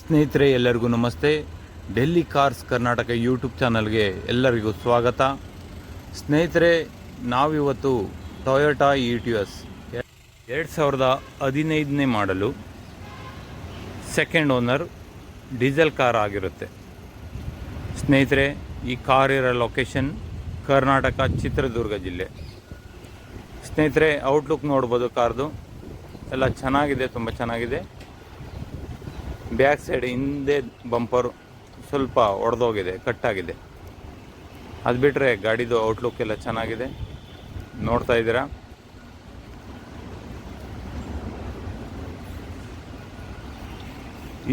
ಸ್ನೇಹಿತರೆ ಎಲ್ಲರಿಗೂ ನಮಸ್ತೆ. ಡೆಲ್ಲಿ ಕಾರ್ಸ್ ಕರ್ನಾಟಕ ಯೂಟ್ಯೂಬ್ ಚಾನಲ್ಗೆ ಎಲ್ಲರಿಗೂ ಸ್ವಾಗತ. ಸ್ನೇಹಿತರೆ, ನಾವಿವತ್ತು ಟೊಯೋಟಾ ಇಟಿಯೋಸ್ 2015ನೇ ಮಾಡಲು ಸೆಕೆಂಡ್ ಓನರ್ ಡೀಸೆಲ್ ಕಾರ್ ಆಗಿರುತ್ತೆ. ಸ್ನೇಹಿತರೆ, ಈ ಕಾರ್ ಇರೋ ಲೊಕೇಶನ್ ಕರ್ನಾಟಕ ಚಿತ್ರದುರ್ಗ ಜಿಲ್ಲೆ. ಸ್ನೇಹಿತರೆ, ಔಟ್ಲುಕ್ ನೋಡ್ಬೋದು. ಕಾರ್ದು ಎಲ್ಲ ಚೆನ್ನಾಗಿದೆ, ತುಂಬ ಚೆನ್ನಾಗಿದೆ. ಬ್ಯಾಕ್ ಸೈಡ್ ಹಿಂದೆ ಬಂಪರ್ ಸ್ವಲ್ಪ ಒಡೆದೋಗಿದೆ, ಕಟ್ಟಾಗಿದೆ. ಅದು ಬಿಟ್ಟರೆ ಗಾಡಿದು ಔಟ್ಲುಕ್ ಎಲ್ಲ ಚೆನ್ನಾಗಿದೆ, ನೋಡ್ತಾ ಇದ್ದೀರಾ.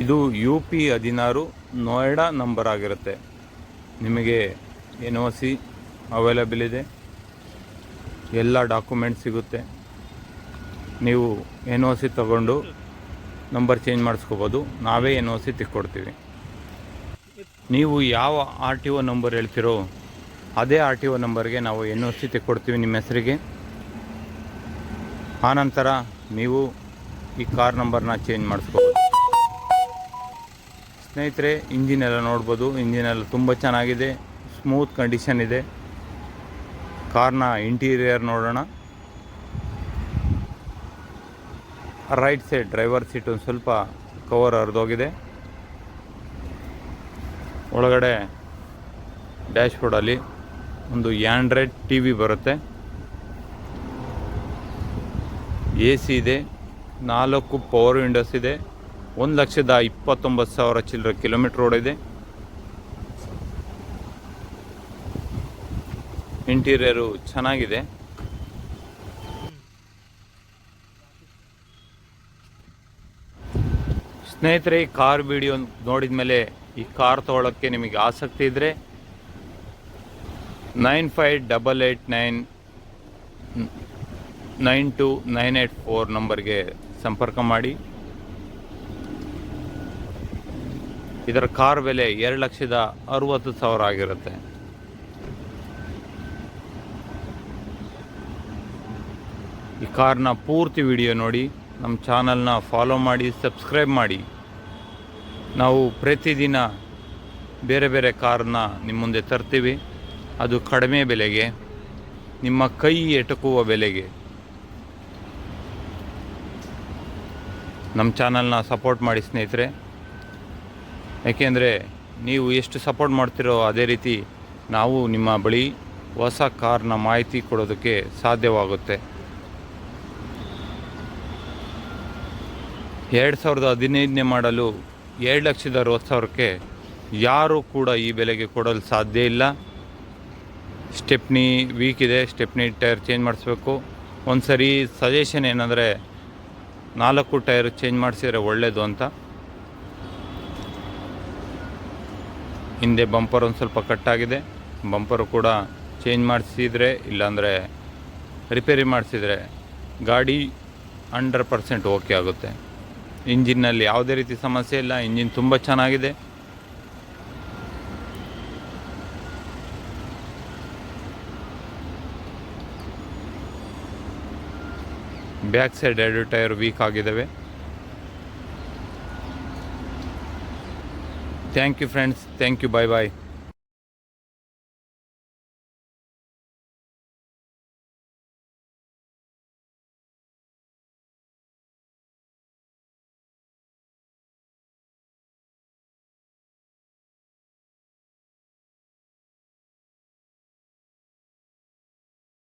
ಇದು UP 16 ನೋಯ್ಡಾ ನಂಬರ್ ಆಗಿರುತ್ತೆ. ನಿಮಗೆ NOC ಅವೈಲೇಬಲ್ ಇದೆ, ಎಲ್ಲ ಡಾಕ್ಯುಮೆಂಟ್ಸ್ ಸಿಗುತ್ತೆ. ನೀವು NOC ತಗೊಂಡು ನಂಬರ್ ಚೇಂಜ್ ಮಾಡಿಸ್ಕೋಬೋದು. ನಾವೇ NOC ತಿಕ್ಕೊಡ್ತೀವಿ. ನೀವು ಯಾವ RTO ನಂಬರ್ ಹೇಳ್ತಿರೋ ಅದೇ RTO ನಂಬರ್ಗೆ ನಾವು NOC ತಿಕ್ಕೊಡ್ತೀವಿ ನಿಮ್ಮ ಹೆಸರಿಗೆ. ಆನಂತರ ನೀವು ಈ ಕಾರ್ ನಂಬರ್ನ ಚೇಂಜ್ ಮಾಡಿಸ್ಕೋಬೋದು. ಸ್ನೇಹಿತರೆ, ಇಂಜಿನ್ ಎಲ್ಲ ನೋಡ್ಬೋದು. ಇಂಜಿನ್ ಎಲ್ಲ ತುಂಬ ಚೆನ್ನಾಗಿದೆ, ಸ್ಮೂತ್ ಕಂಡೀಷನ್ ಇದೆ. ಕಾರ್ನ ಇಂಟೀರಿಯರ್ ನೋಡೋಣ. ರೈಟ್ ಸೈಡ್ ಡ್ರೈವರ್ ಸೀಟ್ ಒಂದು ಸ್ವಲ್ಪ ಕವರ್ ಹರಿದೋಗಿದೆ. ಒಳಗಡೆ ಡ್ಯಾಶ್ಬೋರ್ಡಲ್ಲಿ ಒಂದು ಆಂಡ್ರಾಯ್ಡ್ TV ಬರುತ್ತೆ. AC ಇದೆ, 4 ಪವರ್ ವಿಂಡೋಸ್ ಇದೆ. 1,29,000 ಚಿಲ್ಲರೆ ಕಿಲೋಮೀಟ್ರ್ ಓಡಿದೆ. ಇಂಟೀರಿಯರು ಚೆನ್ನಾಗಿದೆ. ಸ್ನೇಹಿತರೆ, ಈ ಕಾರ್ ವಿಡಿಯೋ ನೋಡಿದ ಮೇಲೆ ಈ ಕಾರ್ ತೊಗೊಳ್ಳೋಕ್ಕೆ ನಿಮಗೆ ಆಸಕ್ತಿ ಇದ್ದರೆ 9588992984 ನಂಬರ್ಗೆ ಸಂಪರ್ಕ ಮಾಡಿ. ಇದರ ಕಾರ್ ಬೆಲೆ 2,60,000 ಆಗಿರುತ್ತೆ. ಈ ಕಾರ್ನ ಪೂರ್ತಿ ವಿಡಿಯೋ ನೋಡಿ, ನಮ್ಮ ಚಾನಲ್ನ ಫಾಲೋ ಮಾಡಿ, ಸಬ್ಸ್ಕ್ರೈಬ್ ಮಾಡಿ. ನಾವು ಪ್ರತಿದಿನ ಬೇರೆ ಬೇರೆ ಕಾರ್ನ ನಿಮ್ಮ ಮುಂದೆ ತರ್ತೀವಿ. ಅದು ಕಡಿಮೆ ಬೆಲೆಗೆ, ನಿಮ್ಮ ಕೈ ಎಟಕುವ ಬೆಲೆಗೆ. ನಮ್ಮ ಚಾನಲ್ನ ಸಪೋರ್ಟ್ ಮಾಡಿ ಸ್ನೇಹಿತರೆ. ಯಾಕೆಂದರೆ ನೀವು ಎಷ್ಟು ಸಪೋರ್ಟ್ ಮಾಡ್ತಿರೋ ಅದೇ ರೀತಿ ನಾವು ನಿಮ್ಮ ಬಳಿ ಹೊಸ ಕಾರ್ನ ಮಾಹಿತಿ ಕೊಡೋದಕ್ಕೆ ಸಾಧ್ಯವಾಗುತ್ತೆ. 2015ನೇ ಮಾಡಲು 2,60,000ಕ್ಕೆ ಯಾರೂ ಕೂಡ ಈ ಬೆಲೆಗೆ ಕೊಡಲು ಸಾಧ್ಯ ಇಲ್ಲ. ಸ್ಟೆಪ್ನಿ ವೀಕ್ ಇದೆ, ಸ್ಟೆಪ್ನಿ ಟೈರ್ ಚೇಂಜ್ ಮಾಡಿಸ್ಬೇಕು. ಒಂದು ಸರಿ ಸಜೆಷನ್ ಏನಂದರೆ 4 ಟೈರ್ ಚೇಂಜ್ ಮಾಡಿಸಿದ್ರೆ ಒಳ್ಳೆಯದು ಅಂತ. ಹಿಂದೆ ಬಂಪರ್ ಒಂದು ಸ್ವಲ್ಪ ಕಟ್ಟಾಗಿದೆ. ಬಂಪರು ಕೂಡ ಚೇಂಜ್ ಮಾಡಿಸಿದರೆ, ಇಲ್ಲಾಂದರೆ ರಿಪೇರಿ ಮಾಡಿಸಿದರೆ ಗಾಡಿ 100% ಓಕೆ ಆಗುತ್ತೆ. ಇಂಜಿನ್ನಲ್ಲಿ ಯಾವುದೇ ರೀತಿ ಸಮಸ್ಯೆ ಇಲ್ಲ. ಇಂಜಿನ್ ತುಂಬ ಚೆನ್ನಾಗಿದೆ. ಬ್ಯಾಕ್ ಸೈಡ್ 2 ಟೈರ್ ವೀಕ್ ಆಗಿದ್ದಾವೆ. Thank you friends, thank you, bye bye.